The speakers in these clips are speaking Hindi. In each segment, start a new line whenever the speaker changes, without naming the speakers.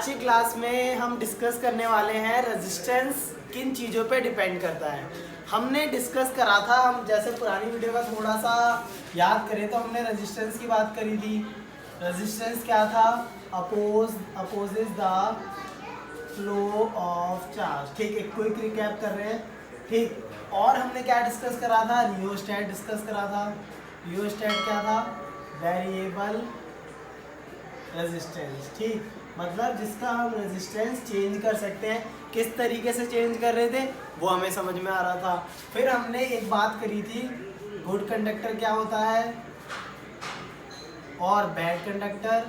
आज की क्लास में हम डिस्कस करने वाले हैं रेजिस्टेंस किन चीज़ों पे डिपेंड करता है। हमने डिस्कस करा था, हम जैसे पुरानी वीडियो का थोड़ा सा याद करें तो हमने रेजिस्टेंस की बात करी थी। रेजिस्टेंस क्या था? Opposes the flow of charge. ठीक, एक क्विक रिकैप कर रहे हैं। ठीक, और हमने क्या डिस्कस करा था? रियोस्टैट डिस्कस करा था। रियोस्टैट क्या था? Variable resistance. ठीक, मतलब जिसका हम रेजिस्टेंस चेंज कर सकते हैं। किस तरीके से चेंज कर रहे थे वो हमें समझ में आ रहा था। फिर हमने एक बात करी थी, गुड कंडक्टर क्या होता है और बैड कंडक्टर,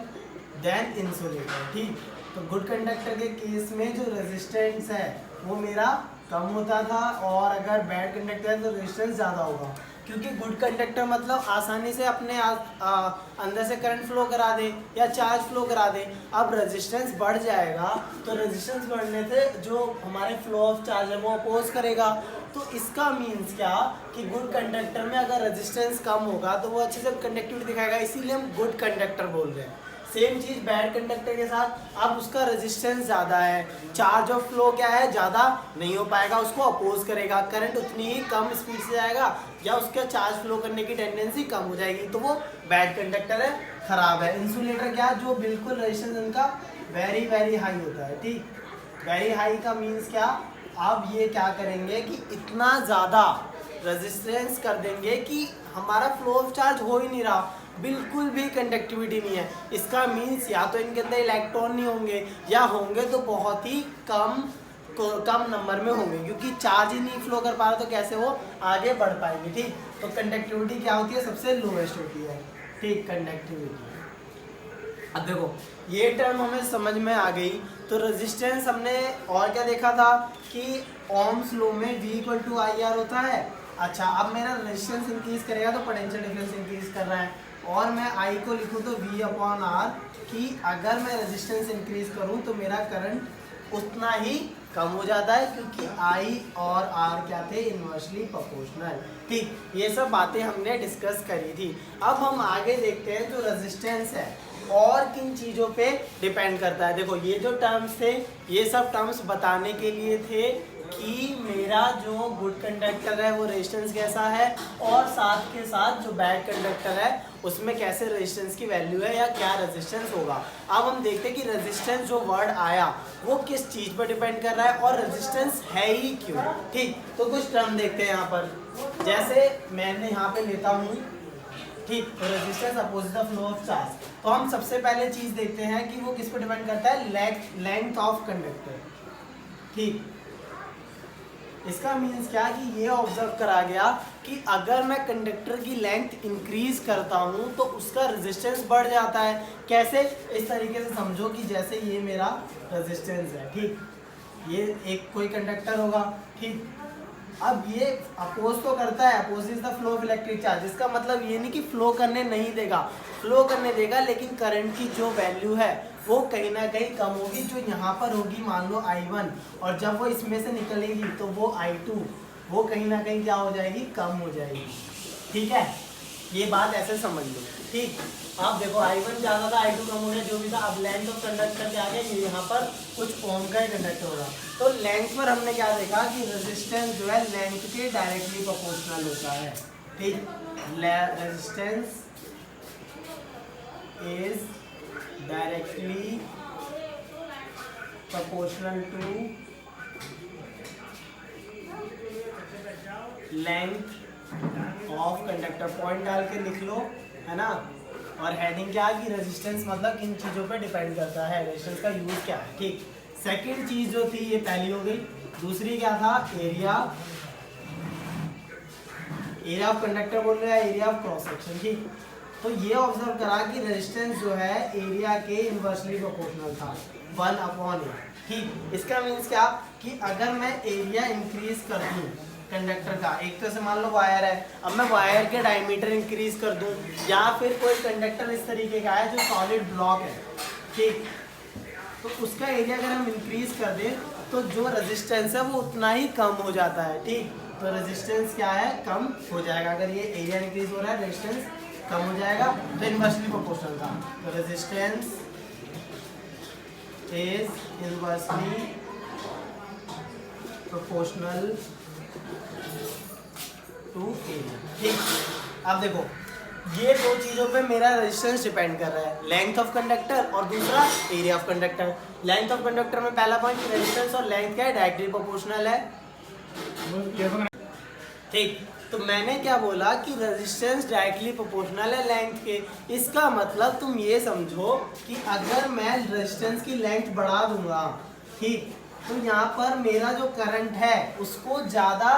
देन इंसुलेटर। ठीक, तो गुड कंडक्टर के केस में जो रेजिस्टेंस है वो मेरा कम होता था, और अगर बैड कंडक्टर है तो रेजिस्टेंस ज़्यादा होगा, क्योंकि गुड कंडक्टर मतलब आसानी से अपने अंदर से करंट फ्लो करा दे या चार्ज फ्लो करा दे। अब रेजिस्टेंस बढ़ जाएगा तो रेजिस्टेंस बढ़ने से जो हमारे फ्लो ऑफ चार्ज है वो अपोज करेगा। तो इसका मीन्स क्या कि गुड कंडक्टर में अगर रेजिस्टेंस कम होगा तो वो अच्छे से कंडक्टिविटी दिखाएगा, इसीलिए हम गुड कंडक्टर बोल रहे हैं। सेम चीज़ बैड कंडक्टर के साथ, अब उसका रेजिस्टेंस ज़्यादा है, चार्ज ऑफ फ्लो क्या है, ज़्यादा नहीं हो पाएगा, उसको अपोज करेगा, करंट उतनी ही कम स्पीड से जाएगा या उसका चार्ज फ्लो करने की टेंडेंसी कम हो जाएगी, तो वो बैड कंडक्टर है, ख़राब है। इंसुलेटर क्या, जो बिल्कुल रेजिस्टेंस उनका वेरी वेरी हाई होता है। ठीक, वेरी हाई का मीन्स क्या, अब ये क्या करेंगे कि इतना ज़्यादा रेजिस्टेंस कर देंगे कि हमारा फ्लो ऑफ चार्ज हो ही नहीं रहा, बिल्कुल भी कंडक्टिविटी नहीं है। इसका मीन्स या तो इनके अंदर इलेक्ट्रॉन नहीं होंगे या होंगे तो बहुत ही कम नंबर में होंगे, क्योंकि चार्ज ही नहीं फ्लो कर पा रहा तो कैसे वो आगे बढ़ पाएंगे। ठीक, तो कंडक्टिविटी क्या होती है, सबसे लोएस्ट होती है। ठीक, कंडक्टिविटी। अब देखो ये टर्म हमें समझ में आ गई। तो रेजिस्टेंस हमने और क्या देखा था कि ओम्स लॉ में V = IR होता है। अच्छा, अब मेरा रेजिस्टेंस इंक्रीज करेगा तो पोटेंशियल डिफरेंस इंक्रीज कर रहा है, और मैं I को लिखूँ तो V/R, कि अगर मैं रेजिस्टेंस इंक्रीज करूँ तो मेरा करंट उतना ही कम हो जाता है, क्योंकि I और R क्या थे, इनवर्सली प्रोपोर्शनल। ठीक, ये सब बातें हमने डिस्कस करी थी। अब हम आगे देखते हैं जो रेजिस्टेंस है और किन चीज़ों पे डिपेंड करता है। देखो ये जो टर्म्स थे, ये सब टर्म्स बताने के लिए थे कि मेरा जो गुड कंडक्टर है वो रेजिस्टेंस कैसा है, और साथ के साथ जो बैड कंडक्टर है उसमें कैसे रेजिस्टेंस की वैल्यू है या क्या रेजिस्टेंस होगा। अब हम देखते हैं कि रेजिस्टेंस जो वर्ड आया वो किस चीज़ पर डिपेंड कर रहा है और रेजिस्टेंस है ही क्यों। ठीक, तो कुछ टर्म देखते हैं यहाँ पर, जैसे मैंने यहाँ पे लेता हूँ। ठीक, तो resistance opposite the flow of charge. तो हम सबसे पहले चीज़ देखते हैं कि वो किस पर डिपेंड करता है, लेंथ ऑफ कंडक्टर। ठीक, इसका मीन्स क्या कि ये ऑब्जर्व करा गया कि अगर मैं कंडक्टर की लेंथ इंक्रीज करता हूँ तो उसका रेजिस्टेंस बढ़ जाता है। कैसे? इस तरीके से समझो कि जैसे ये मेरा रेजिस्टेंस है। ठीक, ये एक कोई कंडक्टर होगा। ठीक, अब ये अपोज तो करता है, opposite the flow of electric charge. इसका मतलब ये नहीं कि फ्लो करने नहीं देगा, फ्लो करने देगा, लेकिन करंट की जो वैल्यू है वो कहीं ना कहीं कम होगी, जो यहाँ पर होगी मान लो I1, और जब वो इसमें से निकलेगी तो वो I2, वो कहीं ना कहीं क्या हो जाएगी, कम हो जाएगी। ठीक है, ये बात ऐसे समझ लो। ठीक, आप देखो I1 ज़्यादा था, I2 कम हो गया, जो भी था। अब लेंथ ऑफ कंडक्टर के आगे ये यहाँ पर कुछ ओम का ही कंडक्टर होगा, तो लेंथ पर हमने क्या देखा कि रेजिस्टेंस जो है लेंथ के डायरेक्टली प्रोपोर्शनल होता है। ठीक, resistance is directly proportional to length of conductor. Point डाल के लिख लो, है ना। और हेडिंग क्या है कि रेजिस्टेंस मतलब किन चीज़ों पे डिपेंड करता है, रेजिस्टेंस का यूज क्या है। ठीक, सेकंड चीज़ जो थी ये पहली हो गई। दूसरी क्या था, एरिया ऑफ कंडक्टर बोल रहे हैं, एरिया ऑफ क्रॉस सेक्शन। ठीक, तो ये ऑब्जर्व करा कि रेजिस्टेंस जो है एरिया के इनवर्सली प्रोपोर्शनल था, 1/A। ठीक, इसका मीन्स क्या कि अगर मैं एरिया इंक्रीज कर दूँ कंडक्टर का, एक तो से मान लो वायर है, अब मैं वायर के डायमीटर इंक्रीज कर दूं, या फिर कोई कंडक्टर इस तरीके का है जो सॉलिड ब्लॉक है। ठीक, तो उसका एरिया अगर हम इंक्रीज कर दें तो जो रेजिस्टेंस है वो उतना ही कम हो जाता है। ठीक, तो रेजिस्टेंस क्या है, कम हो जाएगा। अगर ये एरिया इंक्रीज हो रहा है, रेजिस्टेंस कम हो जाएगा, तो इनवर्सली प्रोपोर्शनल था। तो resistance is inversely proportional to area. ठीक, अब देखो ये दो चीजों पे मेरा रेजिस्टेंस डिपेंड कर रहा है, लेंथ ऑफ कंडक्टर और दूसरा area of conductor. Length of conductor में पहला पॉइंट रेजिस्टेंस और लेंथ क्या है, डायरेक्टली प्रोपोर्शनल है। ठीक, तो मैंने क्या बोला कि रेजिस्टेंस डायरेक्टली प्रोपोर्शनल है लेंथ के। इसका मतलब तुम ये समझो कि अगर मैं रेजिस्टेंस की लेंथ बढ़ा दूंगा, ठीक, तो यहाँ पर मेरा जो करंट है उसको ज़्यादा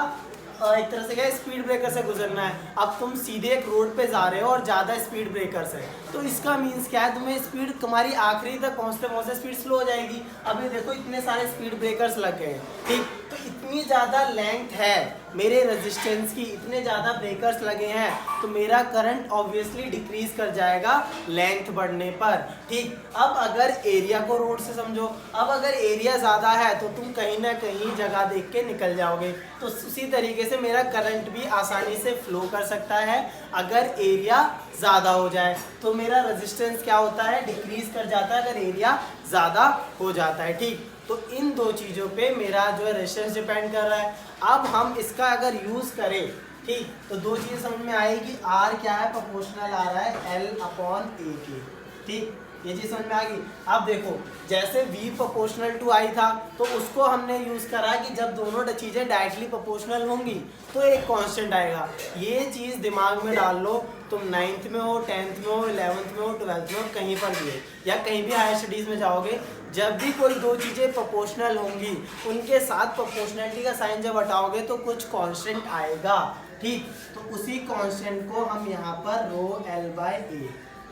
एक तरह से क्या स्पीड ब्रेकर से गुजरना है। अब तुम सीधे एक रोड पे जा रहे हो और ज़्यादा स्पीड ब्रेकर से, तो इसका मीन्स क्या है, तुम्हें स्पीड तुम्हारी आखिरी तक पहुँचते पहुँचते स्पीड स्लो हो जाएगी। अभी देखो इतने सारे स्पीड ब्रेकर्स लग गए हैं, ठीक, तो इतनी ज़्यादा लेंथ है मेरे रेजिस्टेंस की, इतने ज़्यादा ब्रेकर्स लगे हैं, तो मेरा करंट ऑब्वियसली डिक्रीज कर जाएगा लेंथ बढ़ने पर। ठीक, अब अगर एरिया को रोड से समझो, अब अगर एरिया ज़्यादा है तो तुम कहीं ना कहीं जगह देख के निकल जाओगे, तो उसी तरीके से मेरा करंट भी आसानी से फ्लो कर सकता है। अगर एरिया ज़्यादा हो जाए तो मेरा रेजिस्टेंस क्या होता है, डिक्रीज कर जाता है अगर एरिया ज़्यादा हो जाता है। ठीक, तो इन दो चीज़ों पे मेरा जो है रेजिस्टेंस डिपेंड कर रहा है। अब हम इसका अगर यूज़ करें, ठीक, तो दो चीज़ें समझ में आएगी। आर क्या है, प्रोपोर्शनल आ रहा है एल अपॉन ए के। ठीक, ये चीज़ समझ में आ गई। अब देखो जैसे V प्रोपोर्शनल टू I था, तो उसको हमने यूज़ करा कि जब दोनों चीज़ें डायरेक्टली प्रोपोर्शनल होंगी तो एक कांस्टेंट आएगा। ये चीज़ दिमाग में डाल लो, तुम 9th में हो, 10th में हो, 11th में हो, 12th में हो, कहीं पर भी है या कहीं भी हायर स्टडीज़ में जाओगे, जब भी कोई दो चीज़ें प्रोपोर्शनल होंगी उनके साथ प्रोपोर्शनलिटी का साइन जब हटाओगे तो कुछ कांस्टेंट आएगा। ठीक, तो उसी कांस्टेंट को हम यहाँ पर रो L बाय ए,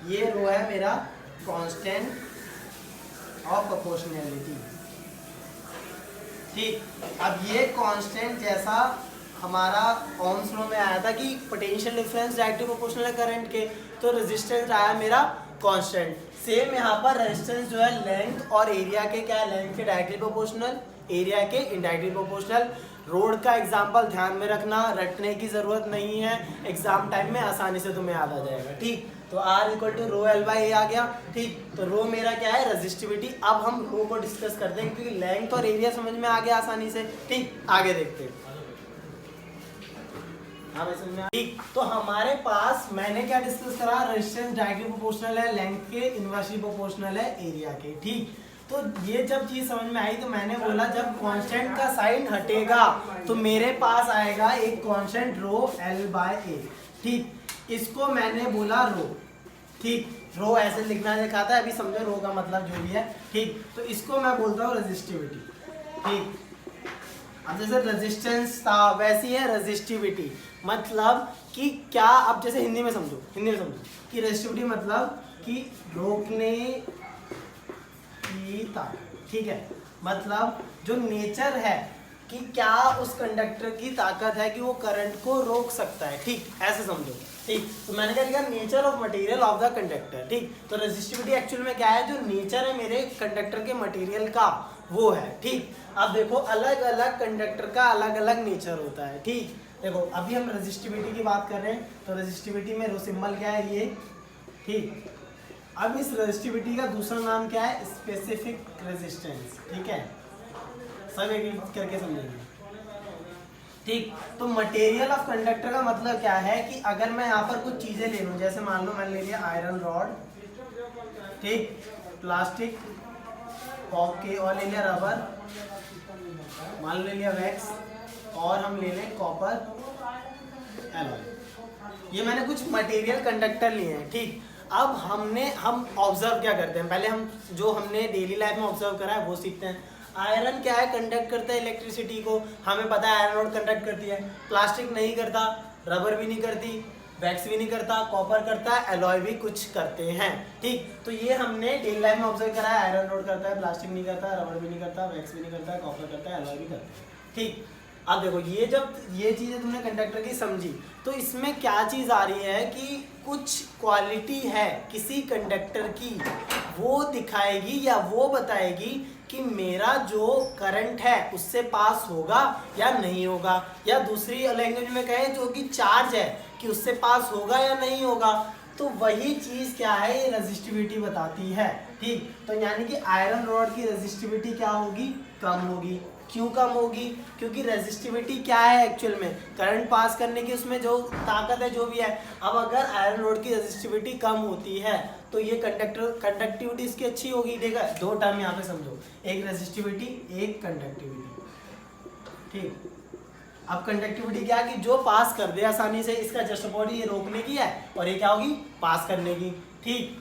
ये रो है मेरा कांस्टेंट ऑफ प्रोपोर्शनैलिटी। ठीक, अब ये कांस्टेंट जैसा हमारा ओम्स लॉ में आया था कि पोटेंशियल डिफरेंस डायरेक्टली प्रोपोर्शनल है करंट के, तो रेजिस्टेंस आया मेरा कांस्टेंट। सेम यहाँ पर रेजिस्टेंस जो है लेंथ और एरिया के क्या है, लेंथ के डायरेक्टली प्रोपोर्शनल, एरिया के इनडायरेक्टली प्रोपोर्शनल। रोड का एग्जाम्पल ध्यान में रखना, रटने की ज़रूरत नहीं है, एग्जाम टाइम में आसानी से तुम्हें याद आ जाएगा। ठीक, तो R equal to rho L by A आ गया। ठीक, तो रो मेरा क्या है, रेजिस्टिविटी। अब हम रो को डिस्कस करते हैं क्योंकि लेंथ और एरिया समझ में आ गया आसानी से। ठीक, आगे देखते हैं। हाँ समझ में। ठीक, तो हमारे पास मैंने क्या डिस्कस करा, रेजिस्टेंस डायरेक्टली प्रोपोर्शनल है लेंथ के, इनवर्सली प्रोपोर्शनल है एरिया के। ठीक, तो ये जब चीज समझ में आई तो मैंने बोला जब कांस्टेंट का साइन हटेगा तो मेरे पास आएगा एक कांस्टेंट रो L बाय ए। ठीक, इसको मैंने बोला रो। ठीक, रो ऐसे लिखना दिखाता है, अभी समझो रो का मतलब जो भी है। ठीक, तो इसको मैं बोलता हूँ रेजिस्टिविटी। ठीक, अब जैसे रेजिस्टेंस था वैसी है रेजिस्टिविटी, मतलब कि क्या, अब जैसे हिंदी में समझो कि रेजिस्टिविटी मतलब कि रोकने की ताकत। ठीक है, मतलब जो नेचर है कि क्या उस कंडक्टर की ताकत है कि वो करंट को रोक सकता है। ठीक, ऐसे समझो। ठीक, तो मैंने क्या लिखा, nature of material of the conductor. ठीक, तो रेजिस्टिविटी एक्चुअल में क्या है, जो नेचर है मेरे कंडक्टर के मटेरियल का वो है। ठीक, अब देखो अलग अलग कंडक्टर का अलग अलग नेचर होता है। ठीक, देखो अभी हम रेजिस्टिविटी की बात कर रहे हैं, तो रेजिस्टिविटी में रो सिंबल क्या है, ये। ठीक, अब इस रेजिस्टिविटी का दूसरा नाम क्या है, स्पेसिफिक रेजिस्टेंस। ठीक है, सब एक करके समझेंगे। ठीक, तो मटेरियल ऑफ कंडक्टर का मतलब क्या है कि अगर मैं यहाँ पर कुछ चीजें ले लूँ, जैसे मान लो मैंने ले लिया आयरन रॉड, ठीक, प्लास्टिक, ओके, और ले लिया रबर, मान लो ले लिया वैक्स, और हम ले लें कॉपर एलॉय। ये मैंने कुछ मटेरियल कंडक्टर लिए हैं। ठीक, अब हम ऑब्जर्व क्या करते हैं, पहले हम जो हमने डेली लाइफ में ऑब्जर्व करा है वो सीखते हैं। आयरन क्या है, कंडक्ट करता है इलेक्ट्रिसिटी को, हमें पता है आयरन रॉड कंडक्ट करती है। प्लास्टिक नहीं करता, रबर भी नहीं करती, वैक्स भी नहीं करता, कॉपर करता है, एलॉय भी कुछ करते हैं। ठीक, तो ये हमने डेली लाइफ में ऑब्जर्व करा है, आयरन रॉड करता है, प्लास्टिक नहीं करता, रबर भी नहीं करता, वैक्स भी नहीं करता, कॉपर करता है, एलॉय भी करता है। ठीक, अब देखो ये जब ये चीज़ें तुमने कंडक्टर की समझी तो इसमें क्या चीज़ आ रही है कि कुछ क्वालिटी है किसी कंडक्टर की, वो दिखाएगी या वो बताएगी कि मेरा जो करंट है उससे पास होगा या नहीं होगा, या दूसरी लैंग्वेज में कहें जो कि चार्ज है कि उससे पास होगा या नहीं होगा। तो वही चीज़ क्या है, ये रेजिस्टिविटी बताती है। ठीक। तो यानी कि आयरन रॉड की रेजिस्टिविटी क्या होगी, कम होगी। क्यों कम होगी, क्योंकि रेजिस्टिविटी क्या है एक्चुअल में, करंट पास करने की उसमें जो ताकत है जो भी है। अब अगर आयरन रॉड की रेजिस्टिविटी कम होती है तो ये कंडक्टिविटी इसकी अच्छी होगी। ठीक है, दो टर्म यहाँ पे समझो, एक रेजिस्टिविटी एक कंडक्टिविटी। ठीक, अब कंडक्टिविटी क्या है कि जो पास कर दे आसानी से, इसका जस्ट बॉडी ये रोकने की है और ये क्या होगी, पास करने की। ठीक,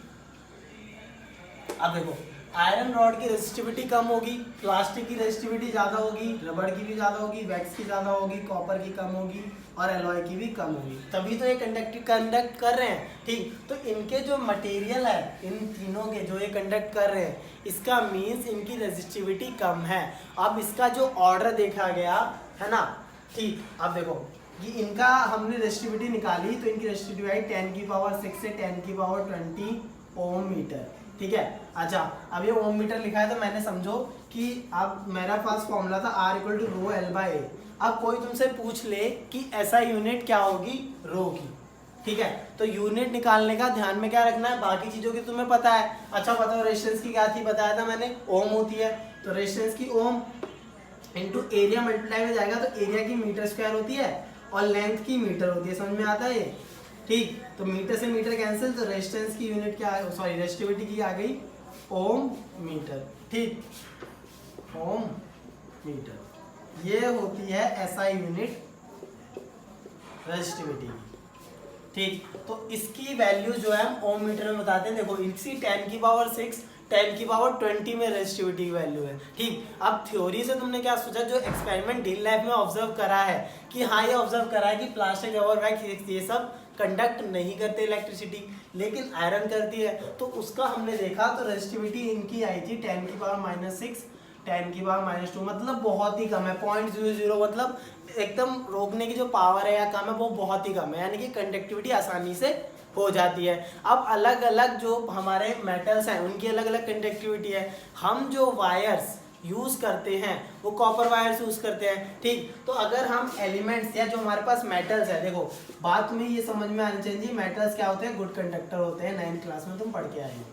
अब देखो आयरन रॉड की रेजिस्टिविटी कम होगी, प्लास्टिक की रेजिस्टिविटी ज़्यादा होगी, रबड़ की भी ज़्यादा होगी, वैक्स की ज़्यादा होगी, कॉपर की कम होगी और एलॉय की भी कम होगी, तभी तो ये कंडक्ट कर रहे हैं। ठीक, तो इनके जो मटेरियल है, इन तीनों के जो ये कंडक्ट कर रहे हैं, इसका मीन्स इनकी रेजिस्टिविटी कम है। अब इसका जो ऑर्डर देखा गया है ना, ठीक, अब देखो कि इनका हमने रेजिस्टिविटी निकाली तो इनकी रेजिस्टिविटी आई 10⁶ से 10⁻20 ओम मीटर। ठीक है, अच्छा अब ये ओम मीटर लिखा है तो मैंने समझो कि अब मेरा पास फॉर्मूला था R = ρL/A। अब कोई तुमसे पूछ ले कि ऐसा यूनिट क्या होगी, रो की। ठीक है, तो यूनिट निकालने का ध्यान में क्या रखना है, बाकी चीज़ों की तुम्हें पता है। अच्छा बताओ रेजिस्टेंस की क्या थी, बताया था मैंने, ओम होती है। तो रेजिस्टेंस की ओम इंटू एरिया मल्टीप्लाई में जाएगा तो एरिया की मीटर स्क्वायर होती है और लेंथ की मीटर होती है। समझ में आता है ये? ठीक, तो मीटर से मीटर कैंसिल, तो रेजिस्टेंस की यूनिट क्या है, सॉरी रेजिस्टिविटी की आ गई ओम मीटर। ठीक, ओम मीटर ये होती है ऐसा यूनिट रेजिस्टिविटी की। ठीक, तो इसकी वैल्यू जो है हम ओम मीटर में बताते हैं। देखो इसी 10⁶ 10⁻20 में रेजिस्टिविटी की वैल्यू है। ठीक, अब थ्योरी से तुमने क्या सोचा, जो एक्सपेरिमेंट डे लाइफ में ऑब्जर्व करा है कि हाँ ये ऑब्जर्व करा है कि प्लास्टिक और वैक्स ये सब कंडक्ट नहीं करते इलेक्ट्रिसिटी, लेकिन आयरन करती है। तो उसका हमने देखा तो रेजिस्टिविटी इनकी आई थी 10⁻⁻6 10⁻⁻2, मतलब बहुत ही कम है, 0.00, मतलब एकदम रोकने की जो पावर है या कम है वो बहुत ही कम है, यानी कि कंडक्टिविटी आसानी से हो जाती है। अब अलग अलग जो हमारे मेटल्स हैं उनकी अलग अलग कंडक्टिविटी है। हम जो वायर्स यूज़ करते हैं वो कॉपर वायर्स यूज़ करते हैं। ठीक, तो अगर हम एलिमेंट्स या जो हमारे पास मेटल्स है, देखो बात में ये समझ में आनी चाहिए, मेटल्स क्या होते हैं, गुड कंडक्टर होते हैं। 9th क्लास में तुम पढ़ के आए हो।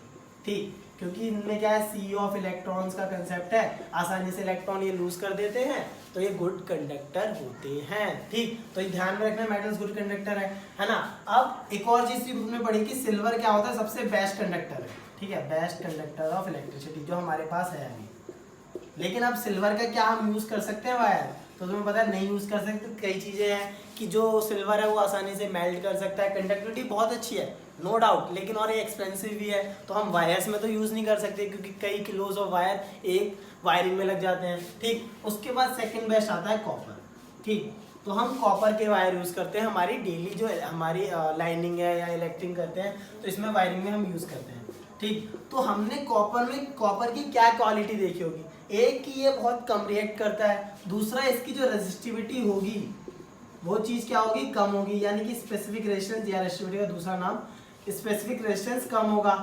ठीक, क्योंकि इनमें क्या है, सी ऑफ इलेक्ट्रॉन्स का कंसेप्ट है, आसानी से इलेक्ट्रॉन ये लूज कर देते हैं तो ये गुड कंडक्टर होते हैं। ठीक, तो ये ध्यान में रखना, मेटल्स गुड कंडक्टर है ना। अब एक और चीज तुमने पढ़ी कि सिल्वर क्या होता है, सबसे बेस्ट कंडक्टर है। ठीक है, बेस्ट कंडक्टर ऑफ इलेक्ट्रिसिटी जो हमारे पास है अभी। लेकिन अब सिल्वर का क्या हम यूज कर सकते हैं वायर, तो तुम्हें पता है नहीं यूज कर सकते। कई चीजें हैं कि जो सिल्वर है वो आसानी से मेल्ट कर सकता है, कंडक्टिविटी बहुत अच्छी है नो डाउट, लेकिन और ये एक्सपेंसिव भी है, तो हम वायर्स में तो यूज़ नहीं कर सकते क्योंकि कई किलोज ऑफ वायर एक वायरिंग में लग जाते हैं। ठीक, उसके बाद सेकंड बेस्ट आता है कॉपर। ठीक, तो हम कॉपर के वायर यूज़ करते हैं, हमारी डेली जो हमारी लाइनिंग है या इलेक्ट्रिंग करते हैं तो इसमें वायरिंग में हम यूज़ करते हैं। ठीक, तो हमने कॉपर की क्या क्वालिटी देखी होगी, एक कि ये बहुत कम रिएक्ट करता है, दूसरा इसकी जो रेजिस्टिविटी होगी वो चीज़ क्या होगी, कम होगी, यानी कि स्पेसिफिक रेजिस्टेंस या रेजिस्टिविटी का दूसरा नाम स्पेसिफिक रेजिस्टेंस कम होगा,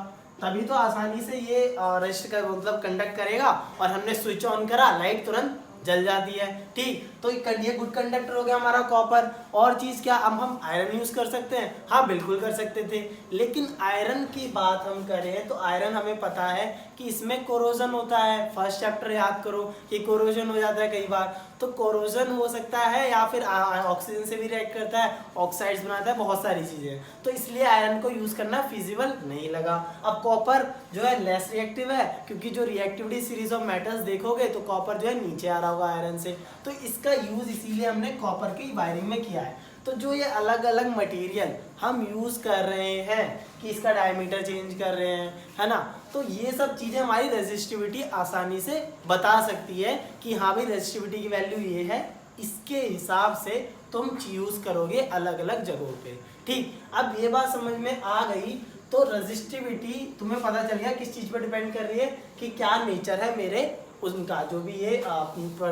तभी तो आसानी से ये रेजिस्ट कर मतलब कंडक्ट करेगा। और हमने स्विच ऑन करा, लाइट तुरंत जल जाती है। ठीक, तो ये गुड कंडक्टर हो गया हमारा कॉपर। और चीज़ क्या, अब हम आयरन यूज़ कर सकते हैं, हाँ बिल्कुल कर सकते थे, लेकिन आयरन की बात हम करें तो आयरन हमें पता है कि इसमें कोरोजन होता है। फर्स्ट चैप्टर याद करो कि कोरोजन हो जाता है कई बार, तो कोरोजन हो सकता है या फिर ऑक्सीजन से भी रिएक्ट करता है, ऑक्साइड्स बनाता है, बहुत सारी चीज़ें, तो इसलिए आयरन को यूज़ करना फिजिबल नहीं लगा। अब कॉपर जो है लेस रिएक्टिव है, क्योंकि जो रिएक्टिविटी सीरीज ऑफ मेटल्स देखोगे तो कॉपर जो है नीचे आ रहा होगा आयरन से, तो इसका यूज़ इसीलिए हमने कॉपर की वायरिंग में किया है। तो जो ये अलग अलग मटेरियल हम यूज़ कर रहे हैं कि इसका डायमीटर चेंज कर रहे हैं, है ना, तो ये सब चीज़ें हमारी रेजिस्टिविटी आसानी से बता सकती है कि हाँ भाई रेजिस्टिविटी की वैल्यू ये है, इसके हिसाब से तुम यूज़ करोगे अलग अलग जगहों पे। ठीक, अब ये बात समझ में आ गई तो रेजिस्टिविटी तुम्हें पता चल गया किस चीज़ पर डिपेंड कर रही है कि क्या नेचर है मेरे उनका, जो भी ये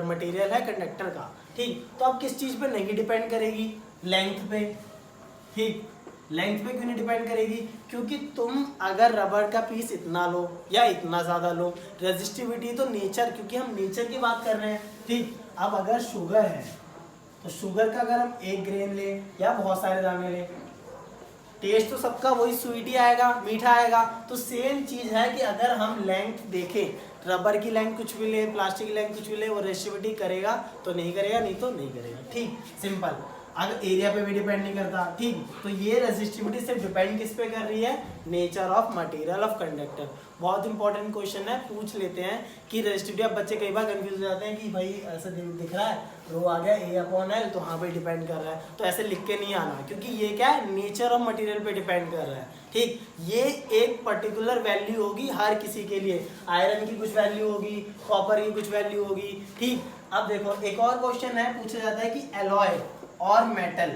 मटेरियल है कंडक्टर का। ठीक, तो अब किस चीज़ पे नहीं डिपेंड करेगी, लेंथ पे। ठीक, लेंथ पे क्यों नहीं डिपेंड करेगी, क्योंकि तुम अगर रबड़ का पीस इतना लो या इतना ज़्यादा लो, रेजिस्टिविटी तो नेचर, क्योंकि हम नेचर की बात कर रहे हैं। ठीक, अब अगर शुगर है तो शुगर का अगर हम 1 ग्रेन लें या बहुत सारे दाने लें टेस्ट तो सबका वही स्वीट ही आएगा, मीठा आएगा। तो सेम चीज़ है कि अगर हम लेंथ देखें, रबर की लेंथ कुछ भी ले, प्लास्टिक की लेंथ कुछ भी ले, वो रेसिस्टिविटी करेगा तो नहीं करेगा, नहीं तो नहीं करेगा। ठीक, सिंपल। अगर एरिया पे भी डिपेंड नहीं करता। ठीक, तो ये रेसिस्टिविटी सिर्फ डिपेंड किस पे कर रही है, nature of material of conductor. बहुत इंपॉर्टेंट क्वेश्चन है, पूछ लेते हैं कि रेसिस्टिविटी। अब बच्चे कई बार कंफ्यूज हो जाते हैं कि भाई ऐसा दिख रहा है रो आ गया A/L, तो हाँ भाई डिपेंड कर रहा है, तो ऐसे लिख के नहीं आना, क्योंकि ये क्या है, नेचर ऑफ मटेरियल पे डिपेंड कर रहा है। ठीक, ये एक पर्टिकुलर वैल्यू होगी हर किसी के लिए। आयरन की कुछ वैल्यू होगी, कॉपर की कुछ वैल्यू होगी। ठीक, अब देखो एक और क्वेश्चन है, पूछा जाता है कि एलॉय और मेटल,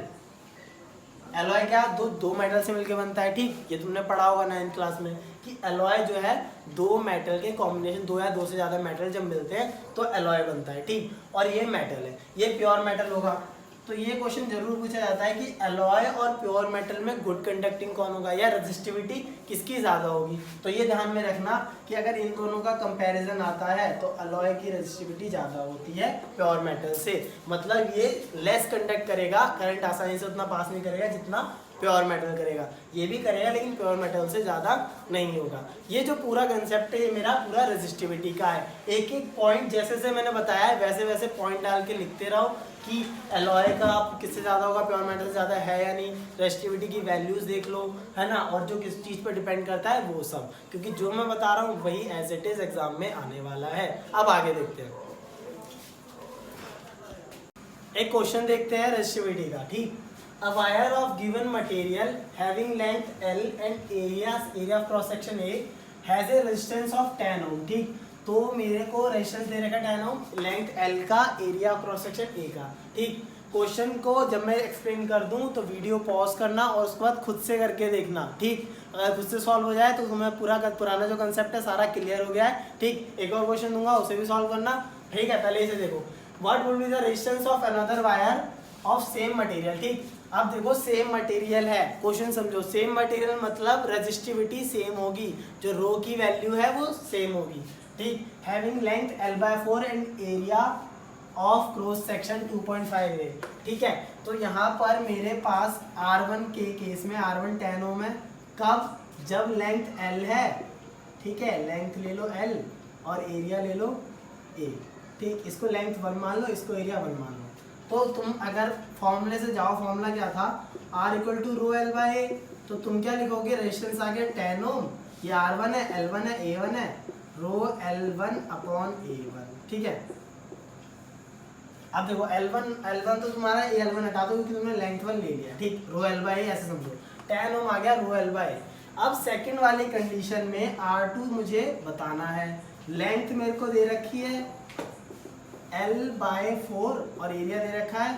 एलॉय क्या, दो मेटल से मिलकर बनता है। ठीक, ये तुमने पढ़ा होगा 9th क्लास में कि एलॉय जो है दो मेटल के कॉम्बिनेशन, दो या दो से ज़्यादा मेटल जब मिलते हैं तो एलॉय बनता है। ठीक, और ये मेटल है, ये प्योर मेटल होगा। तो ये क्वेश्चन जरूर पूछा जाता है कि एलॉय और प्योर मेटल में गुड कंडक्टिंग कौन होगा, या रेजिस्टिविटी किसकी ज़्यादा होगी। तो ये ध्यान में रखना कि अगर इन दोनों का कंपैरिजन आता है तो एलॉय की रेजिस्टिविटी ज़्यादा होती है प्योर मेटल से। मतलब ये लेस कंडक्ट करेगा, करंट आसानी से उतना पास नहीं करेगा जितना प्योर मेटल करेगा। ये भी करेगा लेकिन प्योर मेटल से ज़्यादा नहीं होगा। ये जो पूरा कंसेप्ट है ये मेरा पूरा रेजिस्टिविटी का है। एक एक पॉइंट जैसे जैसे मैंने बताया है वैसे वैसे पॉइंट डाल के लिखते रहो कि एलॉय का किससे ज़्यादा होगा, प्योर मेटल से ज़्यादा है या नहीं। रेजिस्टिविटी की वैल्यूज़ देख लो, है ना, और जो किस चीज़ पर डिपेंड करता है वो सब, क्योंकि जो मैं बता रहा हूँ वही एज इट इज़ एग्जाम में आने वाला है। अब आगे देखते हैं, एक क्वेश्चन देखते हैं रेजिस्टिविटी का। ठीक, A wire of given material having length L and area of cross section A has a resistance of 10 ohm। ठीक, तो मेरे को रेजिस्टेंस दे रखा 10 ohm, लेंथ L का, area of cross section A का। ठीक, क्वेश्चन को जब मैं एक्सप्लेन कर दूं तो वीडियो पॉज करना और उसके बाद खुद से करके देखना। ठीक, अगर खुद से सॉल्व हो जाए तो तुम्हें पुराना जो कंसेप्ट है सारा क्लियर हो गया है। ठीक, एक और क्वेश्चन दूंगा उसे भी सॉल्व करना। ठीक है, पहले इसे देखो, what would be the resistance of another wire of same material. ठीक, अब देखो सेम मटेरियल है, क्वेश्चन समझो, सेम मटेरियल मतलब रेजिस्टिविटी सेम होगी, जो रो की वैल्यू है वो सेम होगी। ठीक, having length L/4 and area of cross section 2.5 है। ठीक है, तो यहाँ पर मेरे पास R1 के केस में R1 10 ओम है। कब, जब लेंथ L है। ठीक है, लेंथ ले लो L और एरिया ले लो A। ठीक, इसको लेंथ 1 मान लो, इसको एरिया 1 मान लो। तो तुम अगर फॉर्मूले से जाओ, फॉर्मूला क्या था, R = ρL/A, तो तुम क्या लिखोगे, रेजिस्टेंस आ गया 10 ओम, ये R1 है, L1 है, A1 है, ρL1/A1। ठीक है, अब देखो L1 तो तुम्हारा L1 हटा दो क्योंकि तुमने लेंथ 1 ले लिया। ठीक, ρL/A ऐसे समझो, 10 ओम आ गया ρL/A। अब सेकंड वाली कंडीशन में R2 मुझे बताना है, लेंथ मेरे को दे रखी है L/4 और एरिया दे रखा है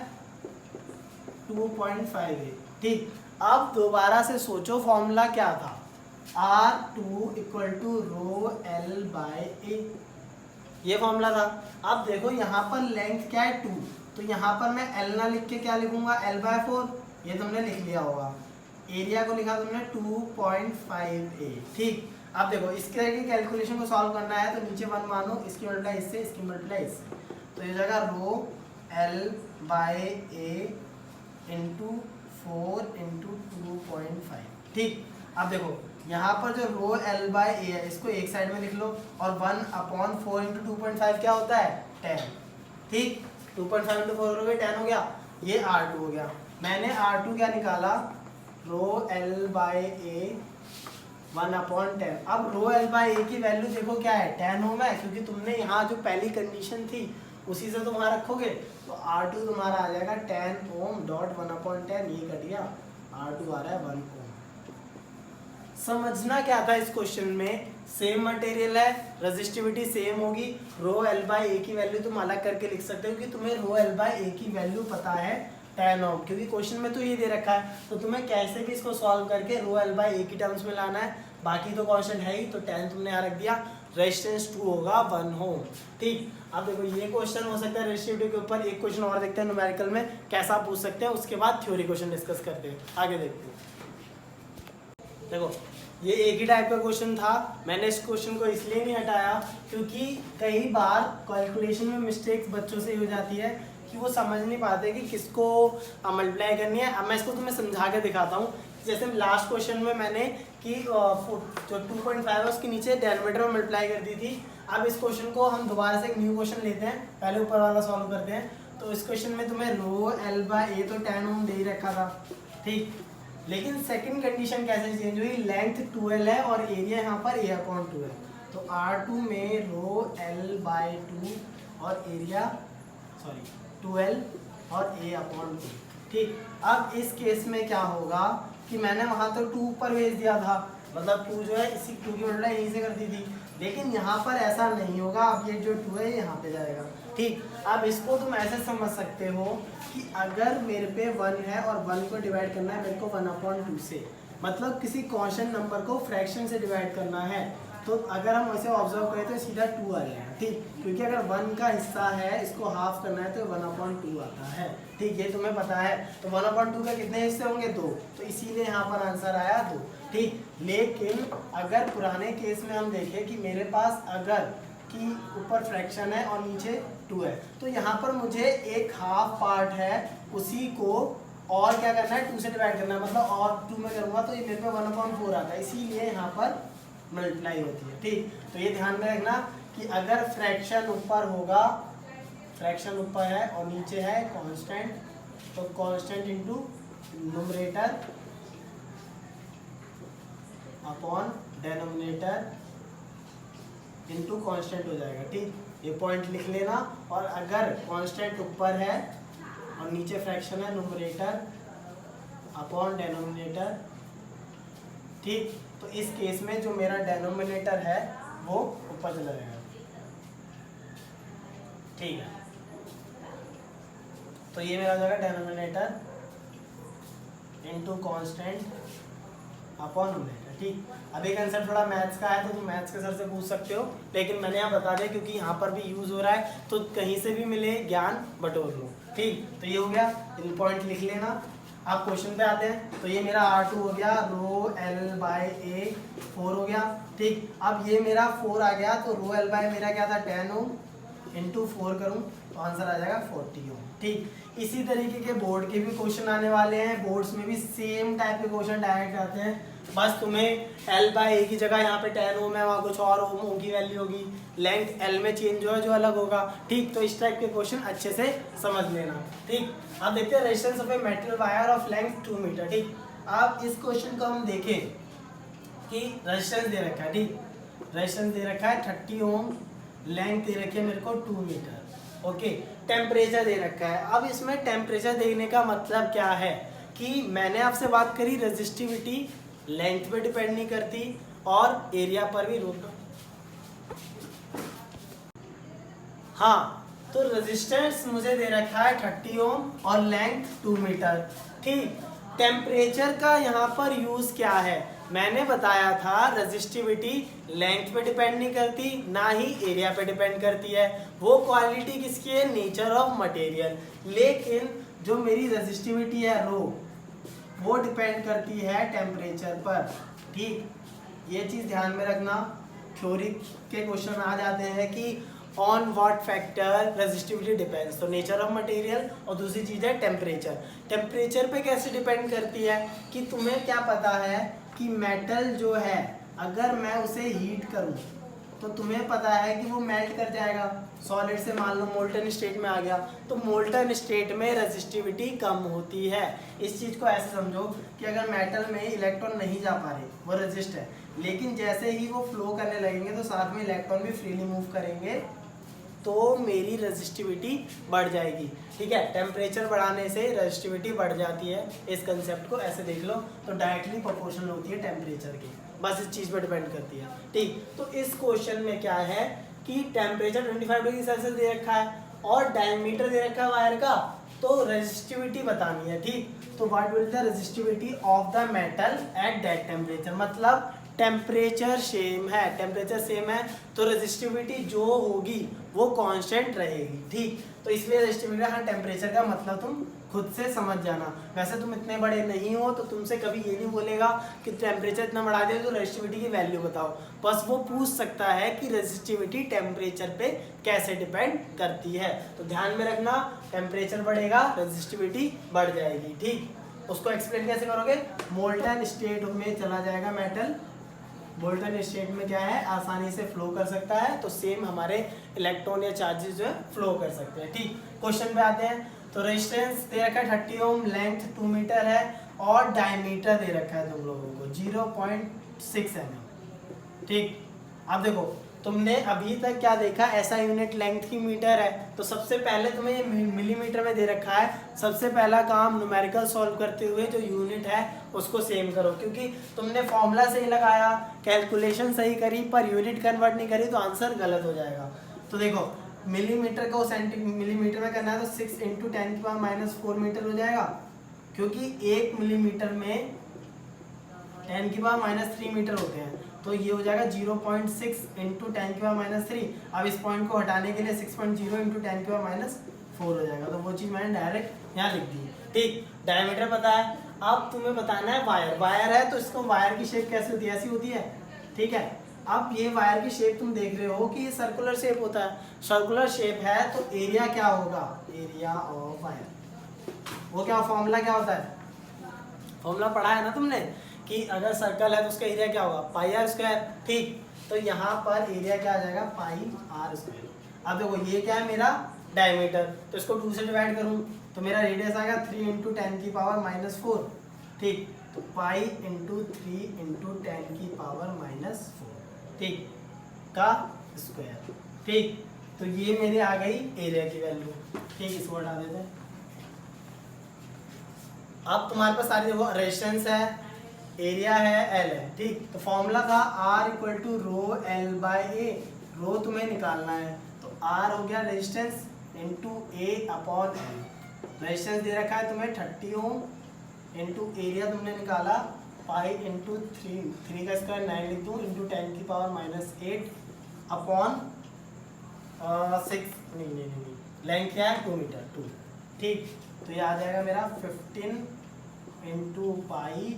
2.5। ठीक, अब दोबारा से सोचो फॉर्मूला क्या था, R2 = ρL/A, ये फॉर्मूला था। अब देखो यहाँ पर लेंथ क्या है 2, तो यहाँ पर मैं L ना लिख के क्या लिखूंगा, L/4, ये तुमने लिख लिया होगा। एरिया को लिखा तुमने 2.5A। ठीक, अब देखो इसके कैलकुलेशन को सॉल्व करना है तो नीचे 1 मानो, इसकी मल्टीप्लाई इससे, इसकी मल्टीप्लाई इससे, तो ये जगह ρL/A × 4 × 2.5। ठीक, अब देखो यहाँ पर जो ρL/A है इसको एक साइड में लिख लो और 1/4 × 2.5 क्या होता है, 10। ठीक, 2.5 × 4 हो गया, 10 हो गया, ये R2 हो गया। मैंने R2 क्या निकाला, ρL/A 1/10। अब ρL/A की वैल्यू देखो क्या है, 10 ओम है, क्योंकि तुमने यहाँ जो पहली कंडीशन थी उसी से तुम वहाँ रखोगे, तो R2 तुम्हारा आ जाएगा 10 ओम डॉट 1/10, ये कट गया, R2 आ रहा है 1 ओम। समझना क्या था इस क्वेश्चन में, सेम मटेरियल है, रेजिस्टिविटी सेम होगी, ρL/A की वैल्यू तुम अलग करके लिख सकते हो कि तुम्हें ρL/A की वैल्यू पता है 10 ओम, क्योंकि क्वेश्चन में तो ये दे रखा है, तो तुम्हें कैसे भी इसको सॉल्व करके ρL/A की टर्म्स में लाना है। बाकी तो कांस्टेंट है ही, तो 10 तुमने यहाँ रख दिया, रेजिस्टेंस 2 होगा 1 ओम। ठीक, अब देखो ये क्वेश्चन हो सकता है रेजिस्टिविटी के ऊपर। एक क्वेश्चन और देखते हैं न्यूमेरिकल में कैसा पूछ सकते हैं, उसके बाद थ्योरी क्वेश्चन डिस्कस करते हैं। आगे देखते हैं, देखो ये एक ही टाइप का क्वेश्चन था, मैंने इस क्वेश्चन को इसलिए नहीं हटाया क्योंकि कई बार कैलकुलेशन में मिस्टेक्स बच्चों से हो जाती है कि वो समझ नहीं पाते कि किसको मल्टीप्लाई करनी है। अब मैं इसको तुम्हें समझा के दिखाता हूँ। जैसे लास्ट क्वेश्चन में मैंने कि जो 2.5 है उसके नीचे डेनोमीटर में मल्टीप्लाई कर दी थी। अब इस क्वेश्चन को हम दोबारा से एक न्यू क्वेश्चन लेते हैं, पहले ऊपर वाला सॉल्व करते हैं। तो इस क्वेश्चन में तुम्हें रो एल बाय ए तो 10 ओम दे ही रखा था, ठीक। लेकिन सेकंड कंडीशन कैसे चेंज हुई, लेंथ 12 है और एरिया यहाँ पर a/2 है। तो R2 में रो एल बाय 2 और एरिया 12 और a/2, ठीक। अब इस केस में क्या होगा कि मैंने वहाँ तो 2 ऊपर भेज दिया था, मतलब 2 जो है इसी 2 की मल्टीप्लाई यहीं से कर दी थी, लेकिन यहाँ पर ऐसा नहीं होगा। अब ये जो 2 है यहाँ पे जाएगा, ठीक। अब इसको तुम ऐसे समझ सकते हो कि अगर मेरे पे 1 है और 1 को डिवाइड करना है मेरे को 1/2 से, मतलब किसी कांस्टेंट नंबर को फ्रैक्शन से डिवाइड करना है, तो अगर हम ऐसे ऑब्जर्व करें तो सीधा 2 आ जाएगा, ठीक। क्योंकि अगर 1 का हिस्सा है इसको हाफ करना है तो 1/2 आता है, ठीक। ये तुम्हें पता है। तो 1/2 के कितने हिस्से होंगे, 2, तो इसीलिए यहाँ पर आंसर आया 2, ठीक। लेकिन अगर पुराने केस में हम देखें कि मेरे पास अगर कि ऊपर फ्रैक्शन है और नीचे 2 है, तो यहाँ पर मुझे एक हाफ पार्ट है उसी को और क्या करना है, 2 से डिवाइड करना है, मतलब और 2 में करूँगा तो ये मेरे पे 1/4 आता है, इसीलिए यहाँ पर मल्टीप्लाई होती है, ठीक। तो ये ध्यान में रखना कि अगर फ्रैक्शन ऊपर होगा, फ्रैक्शन ऊपर है और नीचे है कांस्टेंट, तो constant into numerator upon denominator into constant हो जाएगा, ठीक। ये पॉइंट लिख लेना। और अगर कांस्टेंट ऊपर है और नीचे फ्रैक्शन है, न्यूमरेटर अपॉन डेनोमिनेटर, ठीक। तो इस केस में जो मेरा डेनोमिनेटर है वो ऊपर चला जाएगा, ठीक है। तो ये मेरा हो जाएगा denominator into constant upon numerator, ठीक। अब ये कंसेप्ट थोड़ा मैथ्स का है तो तुम मैथ्स के सर से पूछ सकते हो, लेकिन मैंने यहाँ बता दिया क्योंकि यहाँ पर भी यूज हो रहा है तो कहीं से भी मिले ज्ञान बटोर लो, ठीक। तो ये हो गया, इन पॉइंट लिख लेना। अब क्वेश्चन पे आते हैं। तो ये मेरा R2 हो गया, रो एल बाय ए 4 हो गया, ठीक। अब ये मेरा 4 आ गया, तो रो एल बाय मेरा क्या था 10 ओम, इंटू 4 करूँ तो आंसर आ जाएगा 40 ओम, ठीक। इसी तरीके के बोर्ड के भी क्वेश्चन आने वाले हैं, बोर्ड्स में भी सेम टाइप के क्वेश्चन डायरेक्ट आते हैं। बस तुम्हें एल बाय ए की जगह यहाँ पे 10 ओम है, वहाँ कुछ और ओम की वैल्यू होगी, लेंथ एल में चेंज जो अलग होगा, ठीक। तो इस टाइप के क्वेश्चन अच्छे से समझ लेना, ठीक। अब देखते हैं resistance of a metal wire of length 2 metre, ठीक। अब इस क्वेश्चन को हम देखें कि रेजिस्टेंस दे रखा है, ठीक। रेजिस्टेंस दे रखा है 30 ओम, लेंथ दे रखी है मेरे को 2 मीटर, ओके। टेम्परेचर दे रखा है। अब इसमें टेम्परेचर देने का मतलब क्या है कि मैंने आपसे बात करी रेजिस्टिविटी लेंथ पे डिपेंड नहीं करती और एरिया पर भी रोक, हाँ। तो रेजिस्टेंस मुझे दे रखा है 30 ओम और लेंथ 2 मीटर, ठीक। टेम्परेचर का यहाँ पर यूज क्या है, मैंने बताया था रेजिस्टिविटी लेंथ पे डिपेंड नहीं करती ना ही एरिया पे डिपेंड करती है, वो क्वालिटी किसकी है, नेचर ऑफ मटेरियल। लेकिन जो मेरी रेजिस्टिविटी है रो, वो डिपेंड करती है टेम्परेचर पर, ठीक। ये चीज़ ध्यान में रखना। थ्योरी के क्वेश्चन आ जाते हैं कि on what factor resistivity depends, तो नेचर ऑफ मटेरियल, और दूसरी चीज़ है टेम्परेचर। टेम्परेचर पे कैसे डिपेंड करती है कि तुम्हें क्या पता है कि मेटल जो है अगर मैं उसे हीट करूं तो तुम्हें पता है कि वो मेल्ट कर जाएगा, सॉलिड से मान लो मोल्टन स्टेट में आ गया, तो मोल्टन स्टेट में रेजिस्टिविटी कम होती है। इस चीज़ को ऐसे समझो कि अगर मेटल में इलेक्ट्रॉन नहीं जा पा रहे, वो रेजिस्ट है, लेकिन जैसे ही वो फ्लो करने लगेंगे तो साथ में इलेक्ट्रॉन भी फ्रीली मूव करेंगे, तो मेरी रेजिस्टिविटी बढ़ जाएगी, ठीक है। टेम्परेचर बढ़ाने से रेजिस्टिविटी बढ़ जाती है, इस कंसेप्ट को ऐसे देख लो। तो डायरेक्टली प्रोपोर्शनल होती है टेम्परेचर की, बस इस चीज़ पर डिपेंड करती है, ठीक। तो इस क्वेश्चन में क्या है कि टेम्परेचर 25 डिग्री सेल्सियस दे रखा है और डायमीटर दे रखा है वायर का, तो रेजिस्टिविटी बतानी है, ठीक। तो what will the resistivity of the metal at that temperature, मतलब टेम्परेचर सेम है, टेम्परेचर सेम है तो रेजिस्टिविटी जो होगी वो कांस्टेंट रहेगी, ठीक। तो इसलिए रेजिस्टिविटी, हाँ, टेम्परेचर का मतलब तुम खुद से समझ जाना। वैसे तुम इतने बड़े नहीं हो तो तुमसे कभी ये नहीं बोलेगा कि टेम्परेचर इतना बढ़ा दिया तो रेजिस्टिविटी की वैल्यू बताओ, बस वो पूछ सकता है कि रेजिस्टिविटी टेम्परेचर पे कैसे डिपेंड करती है। तो ध्यान में रखना, टेम्परेचर बढ़ेगा रेजिस्टिविटी बढ़ जाएगी, ठीक। उसको एक्सप्लेन कैसे करोगे, मोल्टन स्टेट में चला जाएगा मेटल, मोल्टन स्टेट में क्या है आसानी से फ्लो कर सकता है, तो सेम हमारे इलेक्ट्रॉन या चार्जेस जो है फ्लो कर सकते हैं। ठीक, क्वेश्चन पे आते हैं। तो रेजिस्टेंस दे रखा है 30 ओम, लेंथ 2 मीटर है और डायमीटर दे रखा है तुम लोगों को 0.6 mm। ठीक, अब देखो तुमने अभी तक क्या देखा, ऐसा यूनिट लेंथ की मीटर है, तो सबसे पहले तुम्हें ये मिलीमीटर में दे रखा है। सबसे पहला काम न्यूमेरिकल सॉल्व करते हुए जो यूनिट है उसको सेम करो, क्योंकि तुमने फॉर्मूला सही लगाया, कैलकुलेशन सही करी, पर यूनिट कन्वर्ट नहीं करी तो आंसर गलत हो जाएगा। तो देखो मिलीमीटर को मिलीमीटर में करना है तो 6 × 10⁻⁻4 मीटर हो जाएगा, क्योंकि 1 मिलीमीटर में 10⁻³ मीटर होते हैं, तो ये हो जाएगा 0.6 × 10⁻³ अब इस पॉइंट को हटाने के लिए 6.0 × 10⁻⁴ हो जाएगा, तो वो चीज़ मैंने डायरेक्ट यहाँ लिख दी। ठीक, डायमीटर पता है। अब तुम्हें बताना है वायर, वायर है तो इसको वायर की शेप कैसे होती है, ऐसी होती है। ठीक है, अब ये वायर की शेप तुम देख रहे हो कि ये सर्कुलर शेप होता है, सर्कुलर शेप है तो एरिया क्या होगा, एरिया ऑफ वायर। वो क्या फॉर्मूला क्या होता है, फॉर्मूला पढ़ा है ना तुमने कि अगर सर्कल है तो उसका एरिया क्या होगा, πr²। ठीक, तो यहाँ पर एरिया क्या आ जाएगा, πr²। अब देखो ये क्या है मेरा डायमीटर, तो इसको 2 से डिवाइड करूँ तो मेरा रेडियस आएगा 3 × 10⁻⁴। ठीक, तो पाई इंटू 3 × 10⁻⁴, ठीक, का स्क्वायर। ठीक, तो ये मेरे आ गई एरिया की वैल्यू। ठीक, इसको हटा देते हैं। अब तुम्हारे पास सारी देखो रेजिस्टेंस है, एरिया है, एल है। ठीक, तो फॉर्मूला था R = ρl/A, रो तुम्हें निकालना है, तो R हो गया रेजिस्टेंस इंटू A/L। रेजिस्टेंस दे रखा है तुम्हें 30 ओम, इंटू एरिया तुमने निकाला पाई इंटू 3 का स्क्वायर 9 लिख दूँ, इंटू 10⁻⁸ अपॉन 6, नहीं लेंथ क्या है 2 मीटर 2। ठीक, तो ये आ जाएगा मेरा 15 × पाई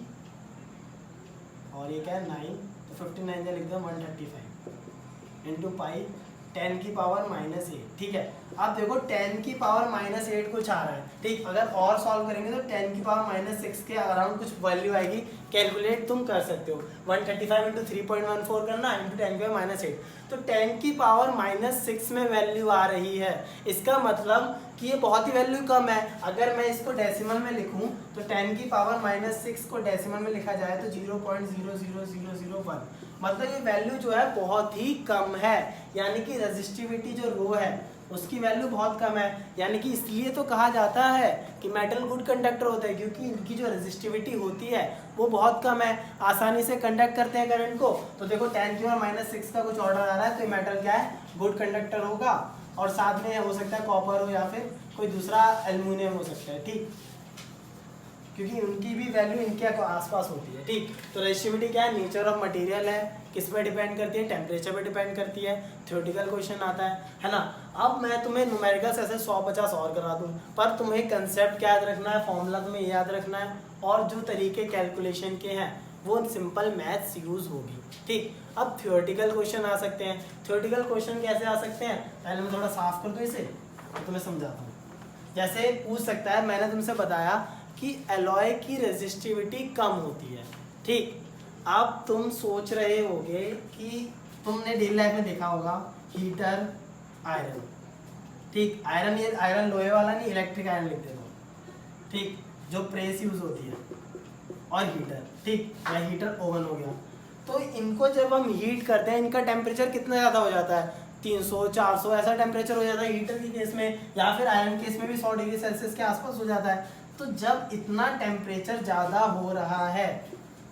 और ये क्या है 9, तो 15 9 लिख दो 135 इंटू पाई 10⁻⁸। ठीक है, अब देखो 10⁻⁸ कुछ आ रहा है। ठीक, अगर और सॉल्व करेंगे तो 10⁻�6 के अराउंड कुछ वैल्यू आएगी, कैलकुलेट तुम कर सकते हो। 135 × 3.14 करना इंटू 10⁻⁸, तो 10⁻�6 में वैल्यू आ रही है। इसका मतलब कि ये बहुत ही वैल्यू कम है। अगर मैं इसको डेसिमल में लिखूं तो 10⁻�6 को डेसिमल में लिखा जाए तो 0.00001, मतलब ये वैल्यू जो है बहुत ही कम है, यानी कि रेजिस्टिविटी जो रो है उसकी वैल्यू बहुत कम है। यानी कि इसलिए तो कहा जाता है कि मेटल गुड कंडक्टर होता है, क्योंकि इनकी जो रेजिस्टिविटी होती है वो बहुत कम है, आसानी से कंडक्ट करते हैं करंट को। तो देखो 10⁻�6 का कुछ ऑर्डर आ रहा है तो ये मेटल क्या है, गुड कंडक्टर होगा, और साथ में हो सकता है कॉपर हो या फिर कोई दूसरा एल्युमिनियम हो सकता है। ठीक, क्योंकि उनकी भी वैल्यू इनके आसपास होती है। ठीक, तो रेजिस्टिविटी क्या है, नेचर ऑफ मटेरियल है, किस पे डिपेंड करती है, टेम्परेचर पे डिपेंड करती है। थ्योरेटिकल क्वेश्चन आता है ना। अब मैं तुम्हें न्यूमेरिकल्स ऐसे 100-50 और करा दूँ, पर तुम्हें कंसेप्ट क्या याद रखना है, फॉर्मूला तुम्हें याद रखना है, और जो तरीके कैलकुलेशन के हैं वो सिंपल मैथ्स यूज़ होगी। ठीक, अब थ्योरेटिकल क्वेश्चन आ सकते हैं। थ्योरेटिकल क्वेश्चन कैसे आ सकते हैं, पहले मैं थोड़ा साफ कर दूँ इसे और तुम्हें समझाता हूँ। जैसे पूछ सकता है, मैंने तुमसे बताया कि एलॉय की रेजिस्टिविटी कम होती है। ठीक, अब तुम सोच रहे होगे कि तुमने डेली लाइफ में देखा होगा हीटर, आयरन। ठीक, आयरन, ये आयरन लोहे वाला नहीं, इलेक्ट्रिक आयरन लिखते हो। ठीक, जो प्रेस यूज होती है, और हीटर। ठीक, या हीटर ओवन हो गया। तो इनको जब हम हीट करते हैं इनका टेम्परेचर कितना ज़्यादा हो जाता है, 300-400 ऐसा टेम्परेचर हो जाता है हीटर के केस में, या फिर आयरन केस में भी 100 डिग्री सेल्सियस के आसपास हो जाता है। तो जब इतना टेम्परेचर ज़्यादा हो रहा है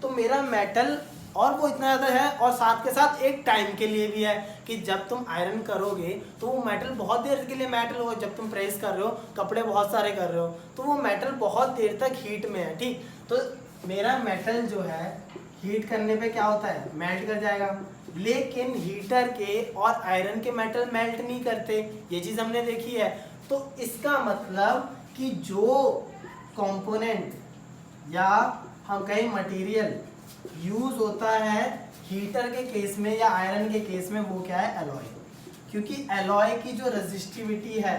तो मेरा मेटल, और वो इतना ज़्यादा है, और साथ के साथ एक टाइम के लिए भी है कि जब तुम आयरन करोगे तो वो मेटल बहुत देर के लिए मेटल हो, जब तुम प्रेस कर रहे हो, कपड़े बहुत सारे कर रहे हो, तो वो मेटल बहुत देर तक हीट में है। ठीक, तो मेरा मेटल जो है हीट करने पे क्या होता है, मेल्ट कर जाएगा। लेकिन हीटर के और आयरन के मेटल मेल्ट नहीं करते, ये चीज़ हमने देखी है। तो इसका मतलब कि जो कंपोनेंट या हम कहें मटेरियल यूज होता है हीटर के केस में या आयरन के केस में, वो क्या है, एलॉय। क्योंकि एलॉय की जो रेजिस्टिविटी है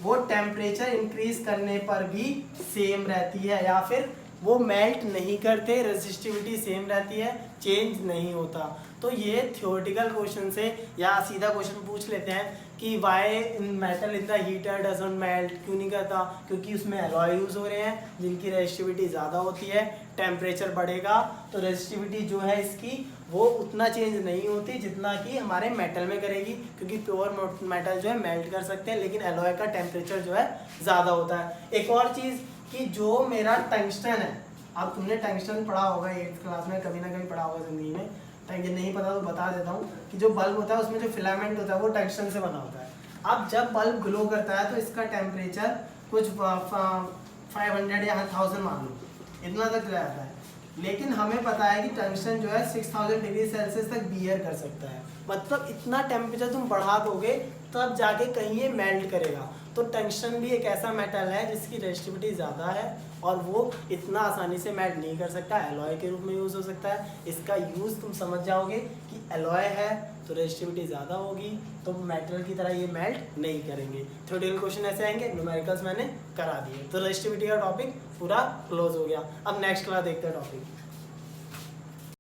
वो टेम्परेचर इंक्रीज करने पर भी सेम रहती है, या फिर वो मेल्ट नहीं करते, रेजिस्टिविटी सेम रहती है, चेंज नहीं होता। तो ये थ्योरेटिकल क्वेश्चन से या सीधा क्वेश्चन पूछ लेते हैं कि why metal in the heater doesn't melt, क्यों नहीं करता? क्योंकि उसमें अलॉय यूज़ हो रहे हैं जिनकी रेजिस्टिविटी ज़्यादा होती है। टेम्परेचर बढ़ेगा तो रेजिस्टिविटी जो है इसकी वो उतना चेंज नहीं होती जितना कि हमारे मेटल में करेगी, क्योंकि प्योर मेटल जो है मेल्ट कर सकते हैं, लेकिन अलॉय का टेम्परेचर जो है ज़्यादा होता है। एक और चीज़ कि जो मेरा टंगस्टन है, अब तुमने टंगस्टन पढ़ा होगा 8th क्लास में, कभी ना कभी पढ़ा होगा ज़िंदगी में, ये नहीं पता तो बता देता हूँ कि जो बल्ब होता है उसमें जो फिलामेंट होता है वो टंगस्टन से बना होता है। अब जब बल्ब ग्लो करता है तो इसका टेम्परेचर कुछ 500 या 1000 मान लो, इतना तक रहता है, लेकिन हमें पता है कि टंगस्टन जो है 6000 डिग्री सेल्सियस तक बियर कर सकता है। मतलब इतना टेम्परेचर तुम बढ़ा दोगे तब जाके कहीं ये मेल्ट करेगा। तो टंगस्टन भी एक ऐसा मेटल है जिसकी रेजिस्टिविटी ज़्यादा है और वो इतना आसानी से मेल्ट नहीं कर सकता, एलॉय के रूप में यूज़ हो सकता है। इसका यूज़ तुम समझ जाओगे कि एलॉय है तो रेजिस्टिविटी ज़्यादा होगी, तो मेटल की तरह ये मेल्ट नहीं करेंगे। थ्योरेटिकल क्वेश्चन ऐसे आएंगे, न्यूमेरिकल्स मैंने करा दिए, तो रेजिस्टिविटी का टॉपिक पूरा क्लोज हो गया। अब नेक्स्ट क्लास देखते हैं टॉपिक।